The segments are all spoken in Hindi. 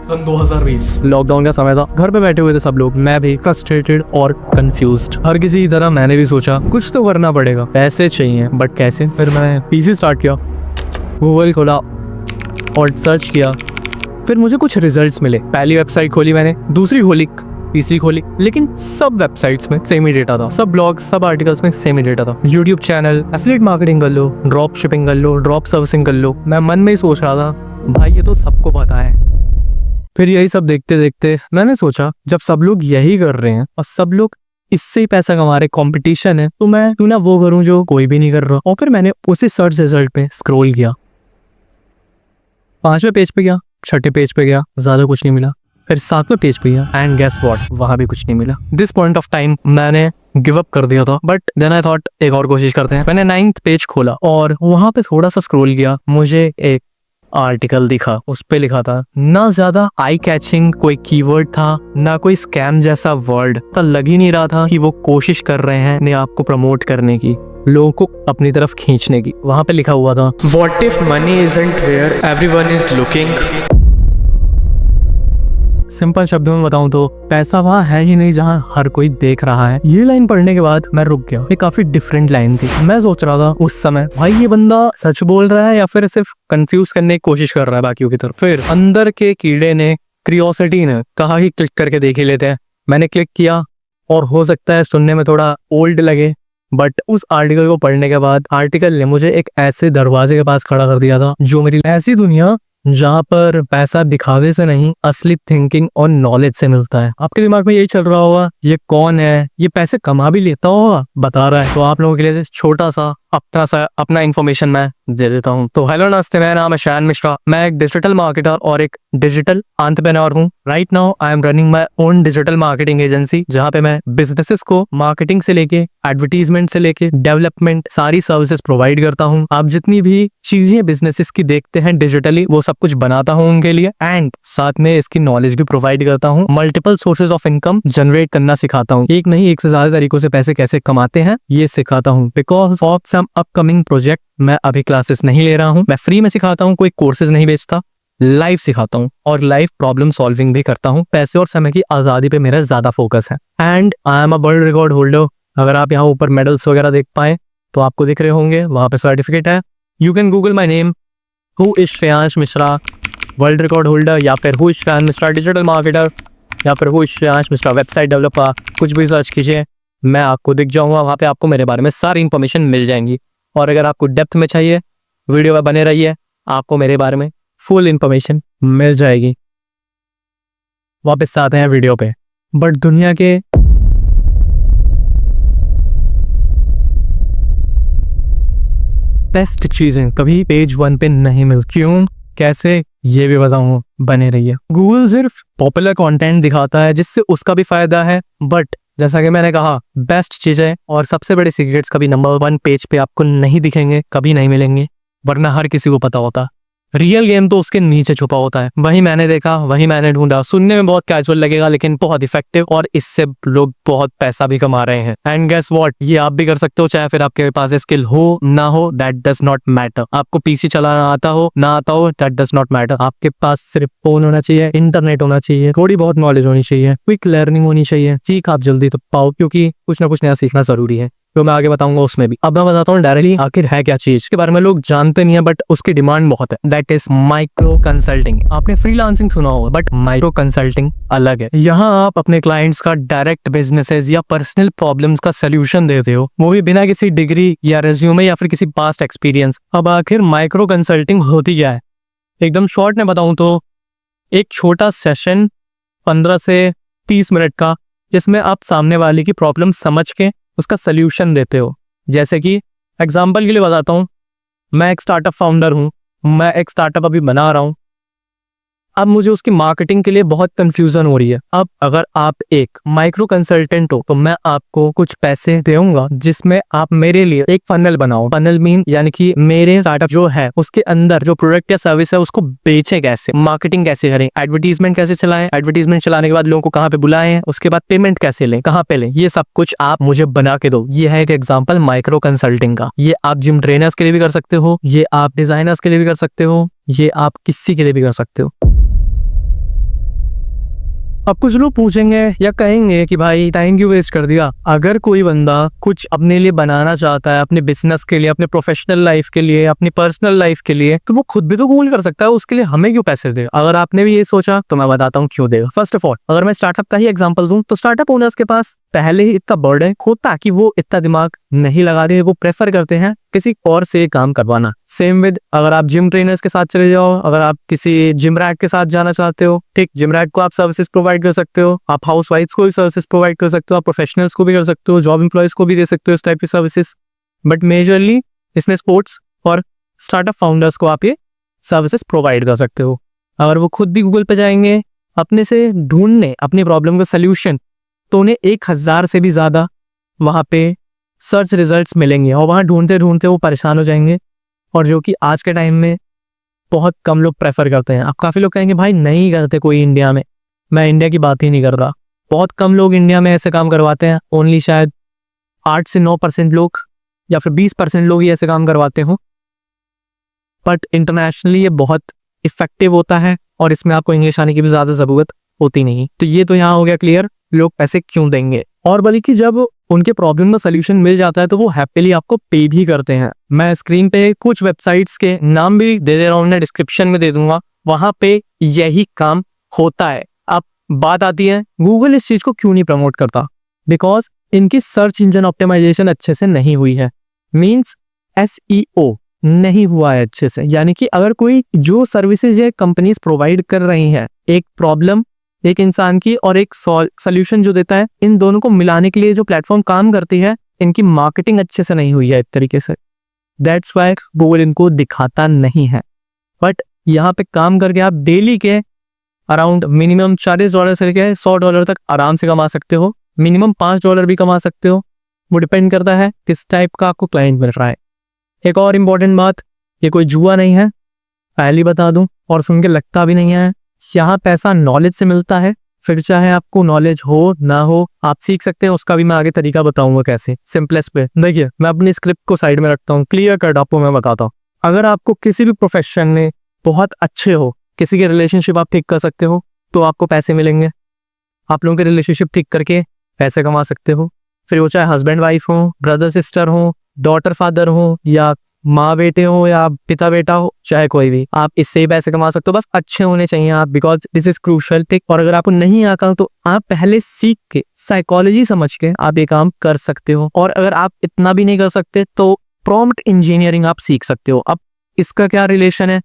सन 2020 लॉकडाउन का समय था। घर पे बैठे हुए थे सब लोग, मैं भी फ्रस्ट्रेटेड और कंफ्यूज्ड। हर किसी की तरह मैंने भी सोचा कुछ तो करना पड़ेगा, पैसे चाहिए बट कैसे। फिर मैंने पीसी स्टार्ट किया, गूगल खोला और सर्च किया। फिर मुझे कुछ रिजल्ट्स मिले। पहली वेबसाइट खोली मैंने, दूसरी खोली, तीसरी खोली, लेकिन सब वेबसाइट्स में सेम ही डेटा था। सब ब्लॉग्स, सब आर्टिकल्स में सेम ही डेटा था। यूट्यूब चैनल, एफिलिएट मार्केटिंग कर लो, ड्रॉप शिपिंग कर लो, ड्रॉप सर्विसिंग कर लो। मैं मन में ही सोच रहा था भाई ये तो सबको पता है। फिर यही सब देखते देखते मैंने सोचा जब सब लोग यही कर रहे हैं और सब लोग इससे ही पैसा कमा रहे, कंपटीशन है, तो मैं क्यों ना वो करूं जो कोई भी नहीं कर रहा। और फिर मैंने उसी सर्च रिजल्ट पे स्क्रॉल किया, 5वें पेज पे गया, 6ठे पेज पे गया, ज्यादा कुछ नहीं मिला। फिर 7वें पेज पे गया एंड गेस व्हाट, वहां भी कुछ नहीं मिला। दिस पॉइंट ऑफ टाइम मैंने गिव अप कर दिया था, बट देन आई थॉट एक और कोशिश करते हैं। मैंने 9th पेज खोला और वहां पे थोड़ा सा स्क्रॉल किया, मुझे एक आर्टिकल दिखा। उस पे लिखा था, ना ज्यादा आई कैचिंग कोई कीवर्ड था, ना कोई स्कैम जैसा वर्ड, तो लग ही नहीं रहा था कि वो कोशिश कर रहे हैं अपने आप को प्रमोट करने की, लोगों को अपनी तरफ खींचने की। वहां पे लिखा हुआ था, What if money isn't where everyone is looking? Simple शब्दों में बताऊं तो पैसा वहाँ है ही नहीं जहाँ हर कोई देख रहा है। ये लाइन पढ़ने के बाद मैं रुक गया। ये काफी डिफरेंट लाइन थी। मैं सोच रहा था उस समय भाई ये बंदा सच बोल रहा है या फिर सिर्फ कंफ्यूज करने की कोशिश कर रहा है बाकियों की तरफ। फिर अंदर के कीड़े ने, क्रियोसिटी ने कहा कि क्लिक करके देख ही लेते हैं। मैंने क्लिक किया और हो सकता है सुनने में थोड़ा ओल्ड लगे, बट उस आर्टिकल को पढ़ने के बाद आर्टिकल ने मुझे एक ऐसे दरवाजे के पास खड़ा कर दिया था जो मेरी ऐसी दुनिया जहाँ पर पैसा दिखावे से नहीं असली थिंकिंग और नॉलेज से मिलता है। आपके दिमाग में यही चल रहा होगा ये कौन है, ये पैसे कमा भी लेता होगा, बता रहा है। तो आप लोगों के लिए छोटा सा अपना इन्फॉर्मेशन मैं दे देता हूँ। तो हेलो नमस्ते, मेरा नाम है शान मिश्रा। मैं एक डिजिटल मार्केटर और एक डिजिटल एंटरप्रेन्योर हूँ। Right now I am running my own digital marketing agency, जहाँ पे मैं बिजनेसेस को मार्केटिंग से लेके एडवर्टीजमेंट से लेके डेवलपमेंट सारी सर्विसेज प्रोवाइड करता हूँ। आप जितनी भी चीजें बिजनेसेस की देखते हैं डिजिटली, वो सब कुछ बनाता हूँ उनके लिए एंड साथ में इसकी नॉलेज भी प्रोवाइड करता हूँ। Multiple sources of income generate करना सिखाता हूँ। एक नहीं, एक से ज्यादा तरीकों से पैसे कैसे कमाते हैं ये सिखाता हूँ। Because of some upcoming project मैं अभी क्लासेस नहीं ले रहा हूँ। मैं फ्री में सिखाता हूँ, कोई कोर्सेज नहीं बेचता, लाइव सिखाता हूँ और लाइव प्रॉब्लम सॉल्विंग भी करता हूँ। पैसे और समय की आजादी पे मेरा ज्यादा फोकस है and I am a world record holder. अगर आप यहाँ ऊपर मेडल्स वगैरह देख पाए तो आपको दिख रहे होंगे, वहां पे सर्टिफिकेट है। You can Google my name, who is Shreyansh Mishra world record holder, या फिर who is Shreyansh Mishra digital marketer, या फिर who is Shreyansh Mishra website developer. कुछ भी सर्च कीजिए, मैं आपको दिख जाऊंगा। वहाँ पे आपको मेरे बारे में सारी इंफॉर्मेशन मिल जाएंगी। और अगर आपको डेप्थ में चाहिए, वीडियो में बने रहिए, आपको मेरे बारे में फुल इंफॉर्मेशन मिल जाएगी। वापस आते हैं वीडियो पे। बट दुनिया के बेस्ट चीजें कभी पेज 1 पे नहीं मिल, क्यों, कैसे, ये भी बताऊंगा, बने रहिए। गूगल सिर्फ पॉपुलर कंटेंट दिखाता है जिससे उसका भी फायदा है, बट जैसा कि मैंने कहा बेस्ट चीजें और सबसे बड़े सीक्रेट्स कभी नंबर 1 पेज पे आपको नहीं दिखेंगे, कभी नहीं मिलेंगे, वरना हर किसी को पता होता। रियल गेम तो उसके नीचे छुपा होता है। वही मैंने देखा, वही मैंने ढूंढा। सुनने में बहुत कैजुअल लगेगा लेकिन बहुत इफेक्टिव, और इससे लोग बहुत पैसा भी कमा रहे हैं। एंड गेस व्हाट, ये आप भी कर सकते हो, चाहे फिर आपके पास स्किल हो ना हो, दैट डज नॉट मैटर। आपको पीसी चलाना आता हो ना आता हो, दैट डज नॉट मैटर। आपके पास सिर्फ फोन होना चाहिए, इंटरनेट होना चाहिए, थोड़ी बहुत नॉलेज होनी चाहिए, क्विक लर्निंग होनी चाहिए, सीख आप जल्दी तो पाओ, क्योंकि कुछ ना कुछ नया सीखना जरूरी है, जो मैं आगे बताऊंगा उसमें भी। अब मैं बताता हूँ डायरेक्टली आखिर है क्या चीज। के बारे में लोग जानते नहीं है बट उसकी डिमांड बहुत है। That is micro consulting. आपने फ्रीलांसिंग सुना होगा बट माइक्रो कंसल्टिंग अलग है। यहाँ आप अपने क्लाइंट्स का डायरेक्ट बिजनेसेस या पर्सनल प्रॉब्लम्स का सोल्यूशन देते हो, वो भी बिना किसी डिग्री या रेज्यूमे या फिर किसी पास्ट एक्सपीरियंस। अब आखिर माइक्रो कंसल्टिंग होती क्या है, एकदम शॉर्ट में बताऊं तो एक छोटा सेशन 15 से 30 मिनट का, जिसमें आप सामने वाले की प्रॉब्लम समझ के उसका सल्यूशन देते हो। जैसे कि एग्जांपल के लिए बताता हूँ, मैं एक स्टार्टअप फाउंडर हूँ, मैं एक स्टार्टअप अभी बना रहा हूँ अब मुझे उसकी मार्केटिंग के लिए बहुत कंफ्यूजन हो रही है। अब अगर आप एक माइक्रो कंसल्टेंट हो तो मैं आपको कुछ पैसे दूंगा जिसमें आप मेरे लिए एक फनल बनाओ। फनल मीन यानी कि मेरे स्टार्टअप जो है उसके अंदर जो प्रोडक्ट या सर्विस है उसको बेचे कैसे, मार्केटिंग कैसे करें, एडवर्टीजमेंट कैसे चलाएं, एडवर्टीजमेंट चलाने के बाद लोगों को कहाँ पे बुलाएं, उसके बाद पेमेंट कैसे लें, कहाँ पे लें, ये सब कुछ आप मुझे बना के दो। ये है एक एग्जांपल माइक्रो कंसल्टिंग का। ये आप जिम ट्रेनर्स के लिए भी कर सकते हो, ये आप डिजाइनर्स के लिए भी कर सकते हो, ये आप किसी के लिए भी कर सकते हो। अब कुछ लोग पूछेंगे या कहेंगे कि भाई टाइम क्यों वेस्ट कर दिया। अगर कोई बंदा कुछ अपने लिए बनाना चाहता है, अपने बिजनेस के लिए, अपने प्रोफेशनल लाइफ के लिए, अपनी पर्सनल लाइफ के लिए, तो वो खुद भी तो गूगल कर सकता है। उसके लिए हमें क्यों पैसे दे। अगर आपने भी ये सोचा तो मैं बताता हूँ क्यों देगा। फर्स्ट ऑफ ऑल अगर मैं स्टार्टअप का ही एग्जांपल दूं तो स्टार्टअप ओनर्स के पास पहले ही इतना बर्डन होता कि वो इतना दिमाग नहीं लगा रहे, वो प्रेफर करते हैं किसी और से काम करवाना। सेम विद अगर आप जिम ट्रेनर्स के साथ चले जाओ, अगर आप किसी जिम रैट के साथ जाना चाहते हो, ठीक, जिम रैट को आप सर्विसेज प्रोवाइड कर सकते हो, आप हाउस वाइफ्स को भी सर्विसेज प्रोवाइड कर सकते हो, आप प्रोफेशनल्स को भी कर सकते हो, जॉब एम्प्लॉयज को भी दे सकते हो इस टाइप की सर्विसेज। बट मेजरली इसमें स्पोर्ट्स और स्टार्टअप फाउंडर्स को आप ये सर्विसेज प्रोवाइड कर सकते हो। अगर वो खुद भी गूगल पे जाएंगे अपने से ढूंढने अपनी प्रॉब्लम का सोल्यूशन, तो उन्हें 1000 से भी ज्यादा वहां पे सर्च रिजल्ट्स मिलेंगे और वहां ढूंढते ढूंढते वो परेशान हो जाएंगे, और जो कि आज के टाइम में बहुत कम लोग प्रेफर करते हैं। अब काफी लोग कहेंगे भाई नहीं करते कोई इंडिया में, मैं इंडिया की बात ही नहीं कर रहा। बहुत कम लोग इंडिया में ऐसे काम करवाते हैं, ओनली शायद 8 से 9% लोग या फिर 20% लोग ही ऐसे काम करवाते हो। बट इंटरनेशनली ये बहुत इफेक्टिव होता है और इसमें आपको इंग्लिश आने की भी ज्यादा जरूरत होती नहीं। तो ये तो यहाँ हो गया क्लियर, लोग पैसे क्यों देंगे। और बल्कि जब उनके प्रॉब्लम में सोल्यूशन मिल जाता है तो वो हैप्पीली आपको पे भी करते हैं। मैं स्क्रीन पे कुछ वेबसाइट्स के नाम भी दे दे रहा हूँ, डिस्क्रिप्शन में दे दूंगा, वहां पे यही काम होता है। अब बात आती है गूगल इस चीज को क्यों नहीं प्रमोट करता। बिकॉज इनकी सर्च इंजन ऑप्टिमाइजेशन अच्छे से नहीं हुई है, मीन्स SEO नहीं हुआ है अच्छे से। यानी कि अगर कोई जो सर्विसेज ये कंपनीज प्रोवाइड कर रही हैं, एक प्रॉब्लम एक इंसान की और एक सोल्यूशन जो देता है, इन दोनों को मिलाने के लिए जो प्लेटफॉर्म काम करती है, इनकी मार्केटिंग अच्छे से नहीं हुई है एक तरीके से। दैट्स वाई गूगल इनको दिखाता नहीं है। बट यहाँ पे काम करके आप डेली के अराउंड मिनिमम $40 से लेकर $100 तक आराम से कमा सकते हो, मिनिमम $5 भी कमा सकते हो। वो डिपेंड करता है किस टाइप का आपको क्लाइंट मिल रहा है। एक और इम्पोर्टेंट बात, ये कोई जुआ नहीं है, पहले बता दूं, और सुन के लगता भी नहीं है। यहाँ पैसा नॉलेज से मिलता है, फिर चाहे आपको नॉलेज हो ना हो आप सीख सकते हैं। उसका भी मैं आगे तरीका बताऊंगा कैसे, सिंपलेस्ट पे। देखिए मैं अपनी स्क्रिप्ट को साइड में रखता हूँ, क्लियर कट आपको मैं बताता हूँ। अगर आपको किसी भी प्रोफेशन में बहुत अच्छे हो, किसी के रिलेशनशिप आप ठीक कर सकते हो तो आपको पैसे मिलेंगे। आप लोगों के रिलेशनशिप ठीक करके पैसे कमा सकते हो, फिर वो चाहे हस्बैंड वाइफ हो, ब्रदर सिस्टर हो, डॉटर फादर हो, या माँ बेटे हो, या पिता बेटा हो, चाहे कोई भी, आप इससे ही पैसे कमा सकते हो। बस अच्छे होने चाहिए आप, बिकॉज दिस इज क्रूशल। ठीक, और अगर आपको नहीं आता तो आप पहले सीख के साइकोलॉजी समझ के आप ये काम कर सकते हो। और अगर आप इतना भी नहीं कर सकते तो प्रॉम्प्ट इंजीनियरिंग आप सीख सकते हो। अब इसका क्या रिलेशन है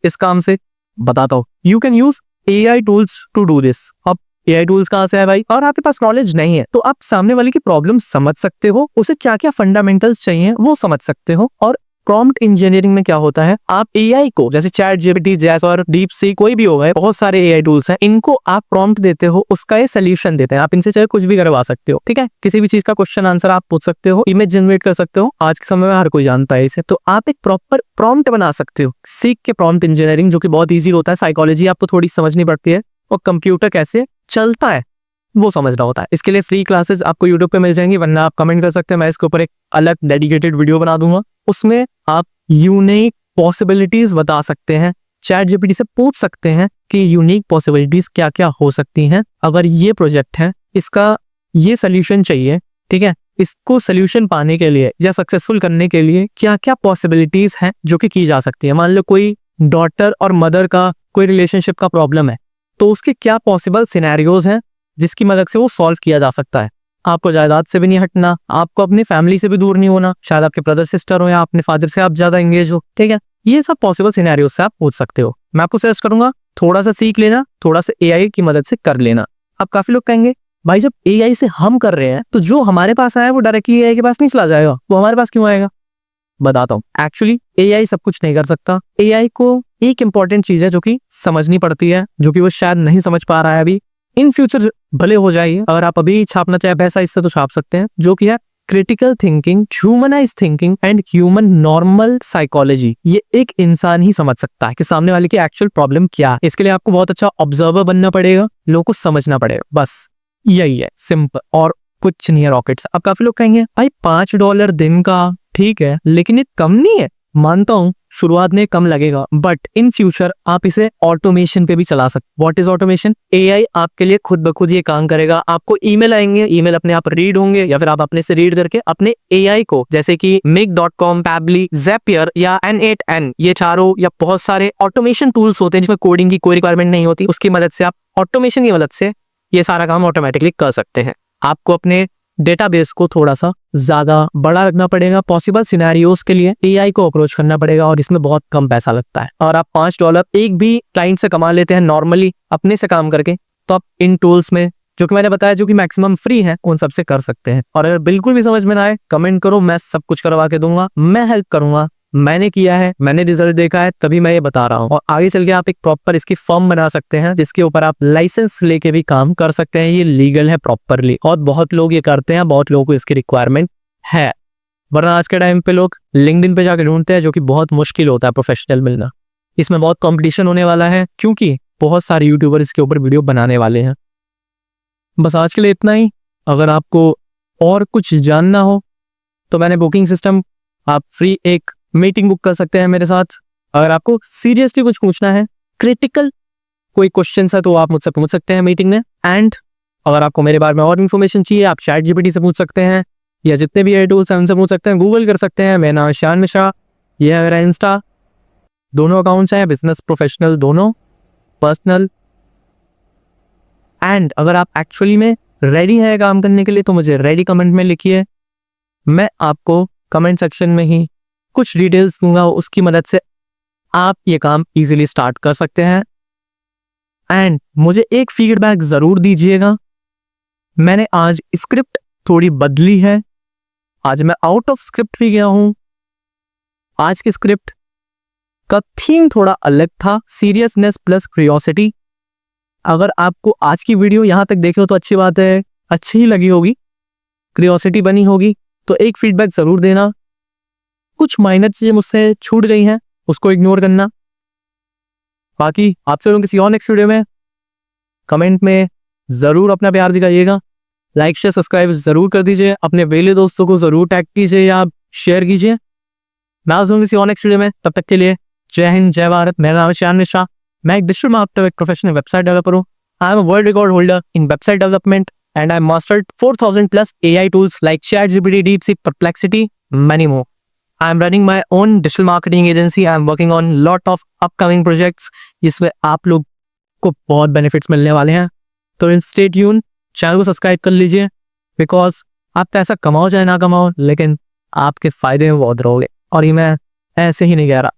इस काम से बताता हूँ। You can use AI tools to do this. अब AI टूल्स कहाँ से है भाई, और आपके पास नॉलेज नहीं है तो आप सामने वाले की प्रॉब्लम समझ सकते हो, उसे क्या क्या फंडामेंटल्स चाहिए वो समझ सकते हो। और प्रॉम्प्ट इंजीनियरिंग में क्या होता है, आप AI को, जैसे ChatGPT, जैसे और DeepSeek कोई भी होगा, बहुत सारे AI टूल्स हैं, इनको आप प्रॉम्प्ट देते हो, उसका ये सोल्यूशन देते हैं। आप इनसे चाहे कुछ भी करवा सकते हो, ठीक है। किसी भी चीज का क्वेश्चन आंसर आप पूछ सकते हो, इमेज जनरेट कर सकते हो, आज के समय में हर कोई जानता है इसे। तो आप एक प्रॉपर प्रॉम्प्ट बना सकते हो सीख के प्रॉम्प्ट इंजीनियरिंग, जो कि बहुत ईजी होता है। साइकोलॉजी आपको थोड़ी समझनी पड़ती है और कंप्यूटर कैसे चलता है वो समझना होता है। इसके लिए फ्री क्लासेस आपको यूट्यूब पे मिल जाएंगी, वरना आप कमेंट कर सकते हैं, मैं इसके ऊपर एक अलग डेडिकेटेड वीडियो बना दूंगा। उसमें आप यूनिक पॉसिबिलिटीज बता सकते हैं, ChatGPT से पूछ सकते हैं कि यूनिक पॉसिबिलिटीज क्या क्या हो सकती हैं। अगर ये प्रोजेक्ट है, इसका ये सोल्यूशन चाहिए, ठीक है, इसको सोल्यूशन पाने के लिए या सक्सेसफुल करने के लिए क्या क्या पॉसिबिलिटीज हैं जो कि की जा सकती है। मान लो कोई डॉटर और मदर का कोई रिलेशनशिप का प्रॉब्लम है, तो उसके क्या पॉसिबल सिनेरियोज हैं जिसकी मदद से वो सॉल्व किया जा सकता है। आपको जायदाद से भी नहीं हटना, आपको अपनी फैमिली से भी दूर नहीं होना, शायद आपके ब्रदर सिस्टर हो या अपने फादर से आप ज्यादा एंगेज हो, ठीक है। ये सब पॉसिबल सिनेरियोज से आप पूछ सकते हो। मैं आपको सजेस्ट करूंगा थोड़ा सा सीख लेना, थोड़ा सा AI की मदद से कर लेना। अब काफी लोग कहेंगे भाई जब AI से हम कर रहे हैं तो जो हमारे पास आया वो डायरेक्टली AI के पास नहीं चला जाएगा, वो हमारे पास क्यों आएगा। बताता हूँ। एक्चुअली AI सब कुछ नहीं कर सकता। AI को एक इंपॉर्टेंट चीज है जो कि समझनी पड़ती है, जो कि वो शायद नहीं समझ पा रहा है अभी। इन फ्यूचर भले हो जाए, अगर आप अभी छापना चाहे पैसा इससे तो छाप सकते हैं, जो कि है critical thinking, humanise thinking and human normal psychology. ये एक इंसान ही समझ सकता है कि सामने वाले की एक्चुअल प्रॉब्लम क्या है। इसके लिए आपको बहुत अच्छा ऑब्जर्वर बनना पड़ेगा, लोगों को समझना पड़ेगा, बस यही है, सिंपल, और कुछ नहीं है रॉकेट्स। अब काफी लोग कहेंगे भाई $5 दिन का ठीक है, लेकिन ये कम नहीं है। मानता हूं शुरुआत में कम लगेगा, बट इन फ्यूचर आप इसे ऑटोमेशन पे भी चला सकते। What is automation? AI आपके लिए खुद ब खुद ये काम करेगा। आपको ईमेल आएंगे, ईमेल अपने आप रीड होंगे, या फिर आप अपने से रीड करके अपने AI को, जैसे कि Make.com, Pabbly, Zapier या N8N, ये चारों या बहुत सारे ऑटोमेशन टूल्स होते हैं जिसमें कोडिंग की कोई रिक्वायरमेंट नहीं होती, उसकी मदद से आप ऑटोमेशन की मदद से ये सारा काम ऑटोमेटिकली कर सकते हैं। आपको अपने डेटाबेस को थोड़ा सा ज्यादा बड़ा रखना पड़ेगा, पॉसिबल सिनेरियोज के लिए AI को अप्रोच करना पड़ेगा, और इसमें बहुत कम पैसा लगता है। और आप $5 एक भी क्लाइंट से कमा लेते हैं नॉर्मली अपने से काम करके, तो आप इन टूल्स में जो कि मैंने बताया, जो कि मैक्सिमम फ्री है, उन सबसे कर सकते हैं। और अगर बिल्कुल भी समझ में ना आए, कमेंट करो, मैं सब कुछ करवा के दूंगा, मैं हेल्प करूंगा। मैंने किया है, मैंने रिजल्ट देखा है, तभी मैं ये बता रहा हूँ। और आगे चल के आप एक प्रॉपर इसकी फॉर्म बना सकते हैं, जिसके ऊपर आप लाइसेंस लेके भी काम कर सकते हैं। ये लीगल है प्रॉपरली, और बहुत लोग ये करते हैं, बहुत लोगों को इसकी रिक्वायरमेंट है। वरना आज के टाइम पे लोग लिंक्डइन पे जाकर ढूंढते हैं, जो कि बहुत मुश्किल होता है प्रोफेशनल मिलना। इसमें बहुत कंपटीशन होने वाला है, क्योंकि बहुत सारे यूट्यूबर इसके ऊपर वीडियो बनाने वाले हैं। बस आज के लिए इतना ही। अगर आपको और कुछ जानना हो तो मैंने बुकिंग सिस्टम, आप फ्री एक मीटिंग बुक कर सकते हैं मेरे साथ। अगर आपको सीरियसली कुछ पूछना है, क्रिटिकल कोई क्वेश्चन है, तो आप मुझसे पूछ सकते हैं मीटिंग में। एंड अगर आपको मेरे बारे में और इन्फॉर्मेशन चाहिए, आप ChatGPT से पूछ सकते हैं, या जितने भी AI टूल्स हैं उनसे पूछ सकते हैं, गूगल कर सकते हैं। मेरा नाम ईशान मिश्रा, ये है मेरा इंस्टा, दोनों अकाउंट्स हैं, बिजनेस प्रोफेशनल दोनों, पर्सनल। एंड अगर आप एक्चुअली में रेडी हैं काम करने के लिए, तो मुझे रेडी कमेंट में लिखिए। मैं आपको कमेंट सेक्शन में ही कुछ डिटेल्स दूंगा, उसकी मदद से आप ये काम इजीली स्टार्ट कर सकते हैं। एंड मुझे एक फीडबैक जरूर दीजिएगा। मैंने आज स्क्रिप्ट थोड़ी बदली है, आज मैं आउट ऑफ स्क्रिप्ट भी गया हूं। आज की स्क्रिप्ट का थीम थोड़ा अलग था, सीरियसनेस प्लस क्यूरियोसिटी। अगर आपको आज की वीडियो यहां तक देख रहे हो तो अच्छी बात है, अच्छी ही लगी होगी, क्यूरियोसिटी बनी होगी, तो एक फीडबैक जरूर देना। कुछ माइनर चीजें मुझसे छूट गई हैं, उसको इग्नोर करना। बाकी आपसे लोगों किसी और नेक्स्ट वीडियो में, कमेंट में जरूर अपना प्यार दिखाइएगा, लाइक शेयर सब्सक्राइब जरूर कर दीजिए, अपने वेले दोस्तों को जरूर टैग कीजिए या शेयर कीजिए। मैं आपसे किसी और नेक्स्ट वीडियो में, तब तक के लिए जय हिंद, जय भारत। मेरा नाम है ईशान मिश्रा, मैं एक डिजिटल मार्केटर, एक प्रोफेशनल वेबसाइट डेवलपर हूँ। I am a world record holder in website development and I mastered 4000 plus AI tools like ChatGPT, DeepSeek, Perplexity, many more. I am running my own digital marketing agency. I am working on lot of upcoming projects जिसमें आप लोग को बहुत बेनिफिट्स मिलने वाले हैं। तो stay tuned, चैनल को सब्सक्राइब कर लीजिए, बिकॉज आप पैसा कमाओ चाहे ना कमाओ, लेकिन आपके फायदे में बहुत रहोगे। और ये मैं ऐसे ही नहीं कह रहा,